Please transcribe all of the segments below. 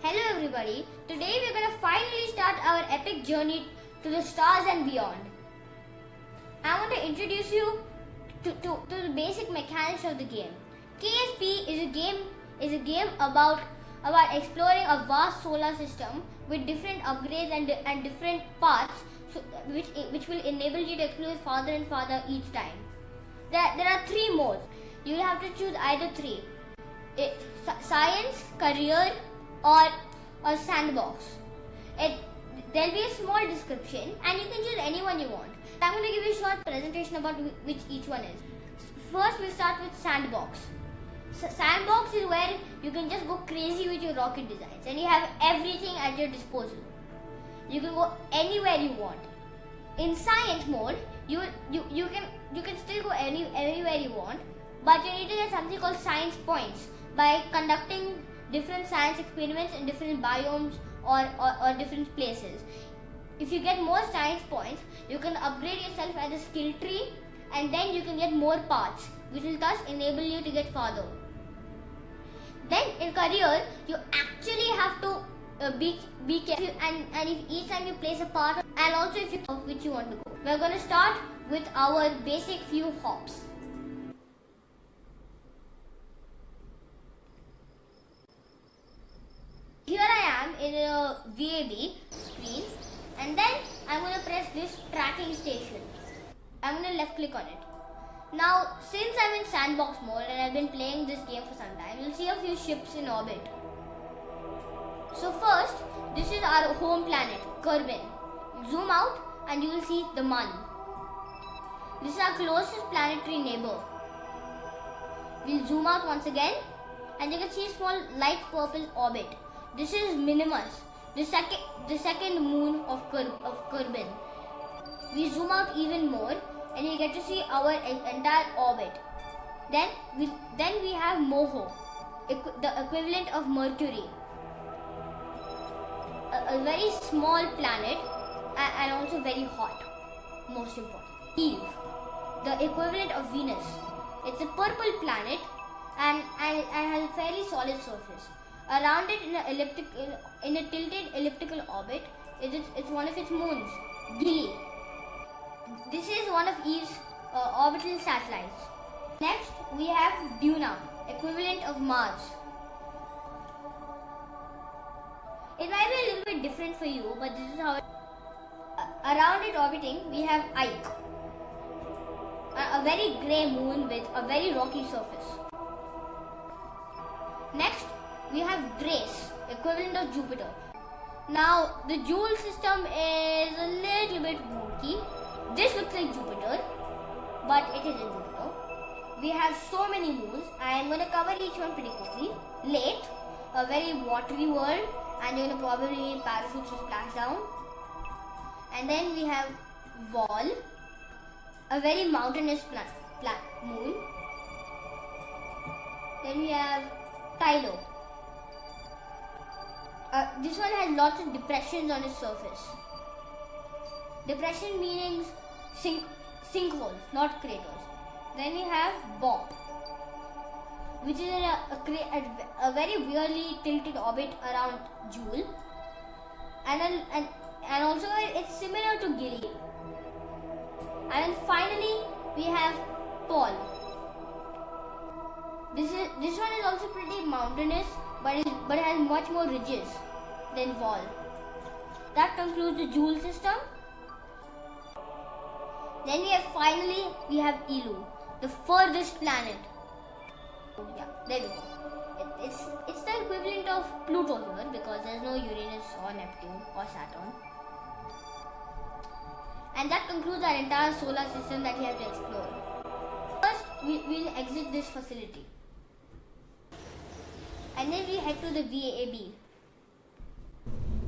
Hello everybody, today we're going to finally start our epic journey to the stars and beyond. I want to introduce you to the basic mechanics of the game. KSP is a game about exploring a vast solar system with different upgrades and different paths which will enable you to explore farther and farther each time. There are three modes. You will have to choose either three. Science, career or sandbox. There'll be a small description and you can choose any one you want. I'm going to give you a short presentation about which each one is. First we'll start with sandbox. Sandbox is where you can just go crazy with your rocket designs and you have everything at your disposal. You can go anywhere you want. In science mode, you can still go anywhere you want, but you need to get something called science points by conducting different science experiments in different biomes or different places. If you get more science points, you can upgrade yourself as a skill tree and then you can get more paths, which will thus enable you to get farther. Then in career, you actually have to be careful and if each time you place a path and also if you know which you want to go. We're going to start with our basic few hops. Here I am in a VAB screen and then I'm going to press this tracking station. I'm going to left click on it. Now since I'm in sandbox mode and I've been playing this game for some time, you'll see a few ships in orbit. So first, this is our home planet, Kerbin. Zoom out and you will see the Mun. This is our closest planetary neighbor. We'll zoom out once again and you can see a small light purple orbit. This is Minimus, the second moon of Kerbin. We zoom out even more and you get to see our entire orbit. Then we have Moho, the equivalent of Mercury. A very small planet and also very hot, most important. Eve, the equivalent of Venus. It's a purple planet and has a fairly solid surface. Around it in a tilted elliptical orbit, it's one of its moons, Gili. This is one of Eve's orbital satellites. Next, we have Duna, equivalent of Mars. It might be a little bit different for you, but this is how it... Around it orbiting, we have Ike, a very grey moon with a very rocky surface. Next, we have Grace, equivalent of Jupiter. Now, the Joule system is a little bit wonky. This looks like Jupiter, but it isn't Jupiter. We have so many moons. I am going to cover each one pretty quickly. Late, a very watery world, and you're going to probably need parachutes to splash down. And then we have Vol, a very mountainous moon. Then we have Tylo. This one has lots of depressions on its surface. Depression meaning sinkholes, not craters. Then we have Bop, which is in a very weirdly tilted orbit around Joule. And also it's similar to Gili. And finally we have Paul. This one is also pretty mountainous, but it has much more ridges than Vol. That concludes the Joule system. Then finally we have Ilu, the furthest planet. Yeah, there we go. It's the equivalent of Pluto here because there's no Uranus or Neptune or Saturn. And that concludes our entire solar system that we have to explore. First, we'll exit this facility. And then we head to the VAB.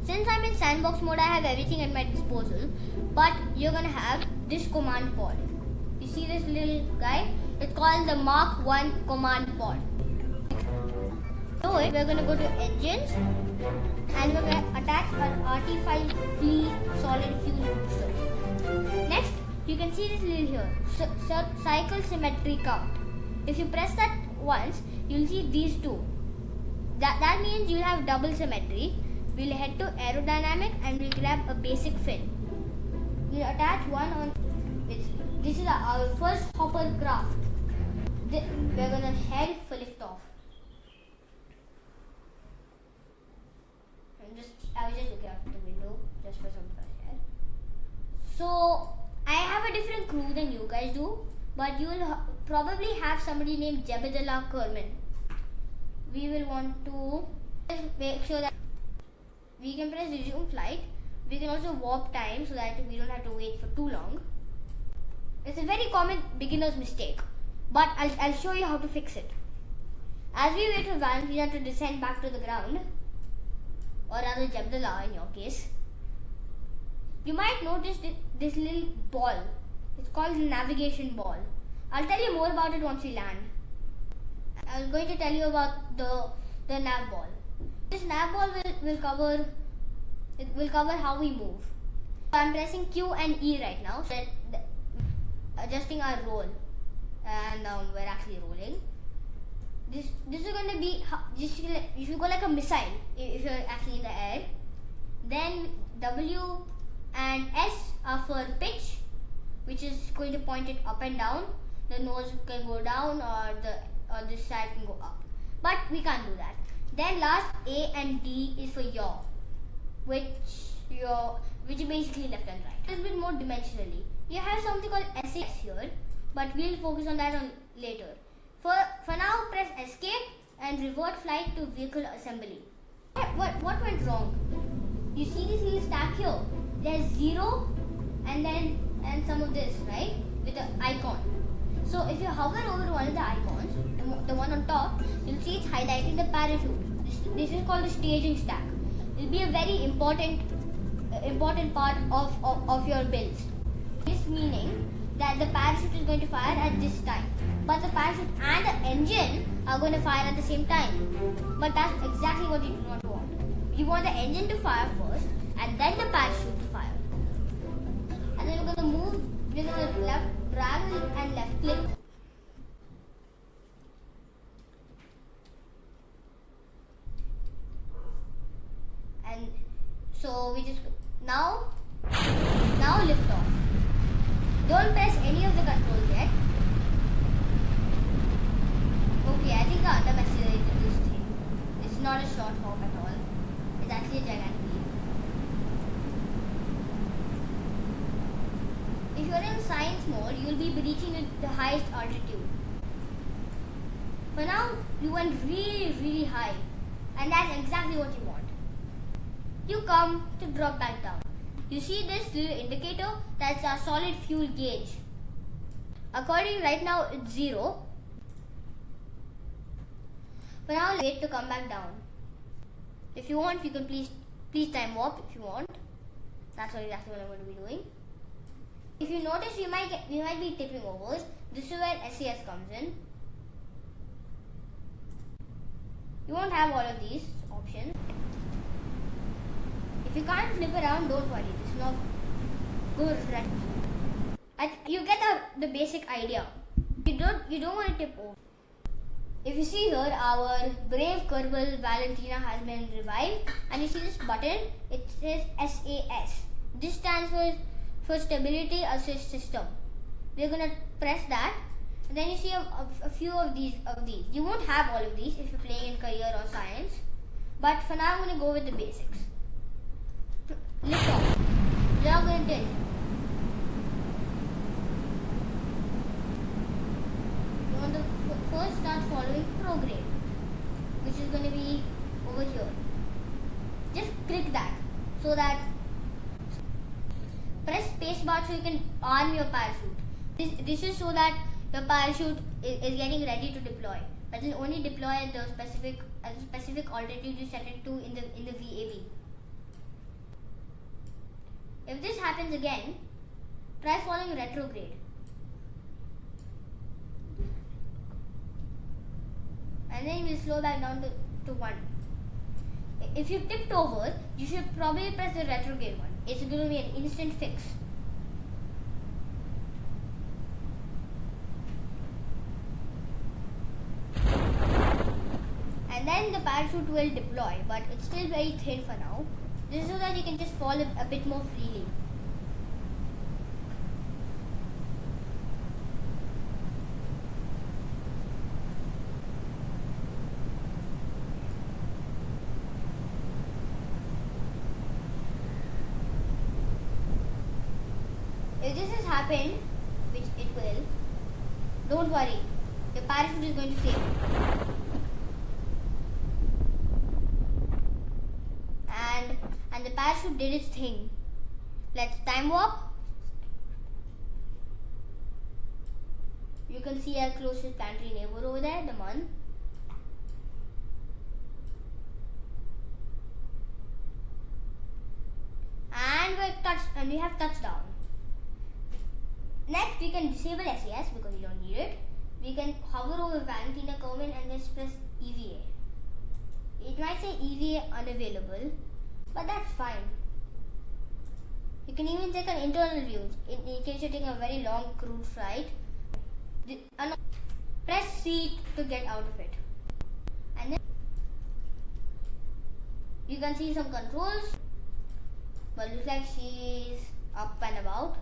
Since I'm in sandbox mode, I have everything at my disposal. But you're going to have this command pod. You see this little guy? It's called the Mark 1 command pod. So we're going to go to engines and we're going to attach an RT5 Flea solid fuel booster. Next, you can see this little here, cycle symmetry count. If you press that once, you'll see these two. That means you'll have double symmetry. We'll head to aerodynamic and we'll grab a basic fin. We'll attach one on. This is our first hopper craft. We're gonna head for liftoff. I was just looking out the window just for some fresh air. So I have a different crew than you guys do, but you will probably have somebody named Jebediah Kerman. We will want to make sure that we can press resume flight. We can also warp time so that we don't have to wait for too long. It's a very common beginner's mistake, but I'll show you how to fix it. As we wait for Valentina to descend back to the ground, or rather Jebediah in your case, you might notice this little ball. It's called the navigation ball. I'll tell you more about it once we land. I'm going to tell you about the nav ball. This nav ball will cover how we move. I'm pressing Q and E right now, so adjusting our roll, and we're actually rolling. This is going to be if you go like a missile, if you're actually in the air. Then W and S are for pitch, which is going to point it up and down. The nose can go down, or this side can go up, but we can't do that. Then last, A and D is for yaw, which is basically left and right. A little bit more dimensionally. You have something called SAS here, but we'll focus on that later. For now, press escape and revert flight to vehicle assembly. What went wrong? You see this little stack here? There's 0 and some of this, right? With the icon. So if you hover over one of the icons, the one on top, you'll see it's highlighting the parachute. This is called the staging stack. It will be a very important part of your builds. This meaning that the parachute is going to fire at this time, but the parachute and the engine are going to fire at the same time. But that's exactly what you do not want. You want the engine to fire first and then the parachute to fire. And then we're going to move, we're going to drag and left click. And so we just now lift off. Don't press any of the controls yet. Okay, I think I underestimated this thing. It's not a short hop at all. It's actually a gigantic leap. If you're in science mode, you'll be reaching the highest altitude. For now, you went really, really high. And that's exactly what you want. You come to drop back down. You see this little indicator? That's our solid fuel gauge. According right now, it's 0. For now, wait to come back down. If you want, you can please time warp if you want. That's exactly what I'm going to be doing. If you notice, we might be tipping over. This is where SAS comes in. You won't have all of these options. If you can't flip around, don't worry. This is not good. You get the basic idea. You don't want to tip over. If you see here, our brave Kerbal Valentina has been revived, and you see this button. It says SAS. This stands for Stability Assist System. We're gonna press that, and then you see a few of these. You won't have all of these if you're playing in career or science, but for now I'm gonna go with the basics. Lift off. Now going to tilt. You want to first start following prograde, which is going to be over here. Just click that so that press spacebar so you can arm your parachute. This is so that your parachute is getting ready to deploy. But it will only deploy at the specific altitude you set it to in the VAB. If this happens again, try following retrograde. And then we'll slow back down to 1. If you tipped over, you should probably press the retrograde one. It's going to be an instant fix. And then the parachute will deploy, but it's still very thin for now. This is so that you can just fall a bit more freely. If this has happened, which it will, don't worry. The parachute is going to save you. And the parachute did its thing. Let's time warp. You can see our closest planetary neighbor over there, the Moon. And we have touchdown. Next, we can disable SES because we don't need it. We can hover over Valentina comment and just press EVA. It might say EVA unavailable, but that's fine. You can even check on internal views in case you're taking a very long crude flight. Press C to get out of it. And then you can see some controls, but looks like she's up and about.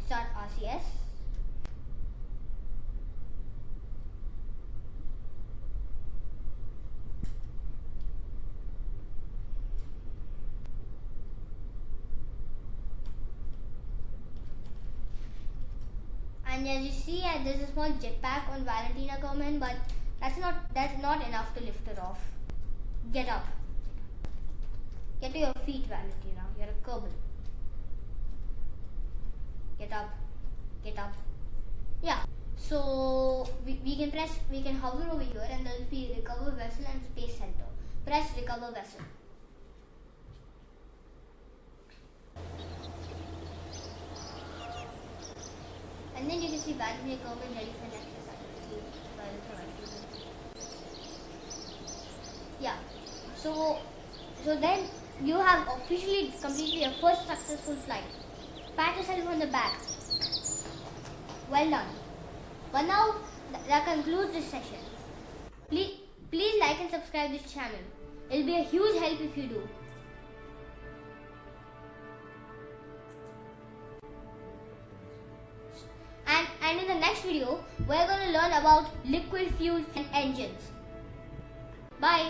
Start RCS. And as you see, there's a small jetpack on Valentina comment, but that's not enough to lift her off. Get up. Get to your feet, Valentina. You're a Kerbal. Get up. Get up. Yeah. So we can hover over here and there will be recover vessel and space center. Press recover vessel. And then you can see Valentina comment ready for next assignment. Yeah. So then you have officially completed your first successful flight. Pat yourself on the back. Well done. But now that concludes this session. Please like and subscribe this channel. It'll be a huge help if you do. And in the next video, we're going to learn about liquid fuel engines. Bye.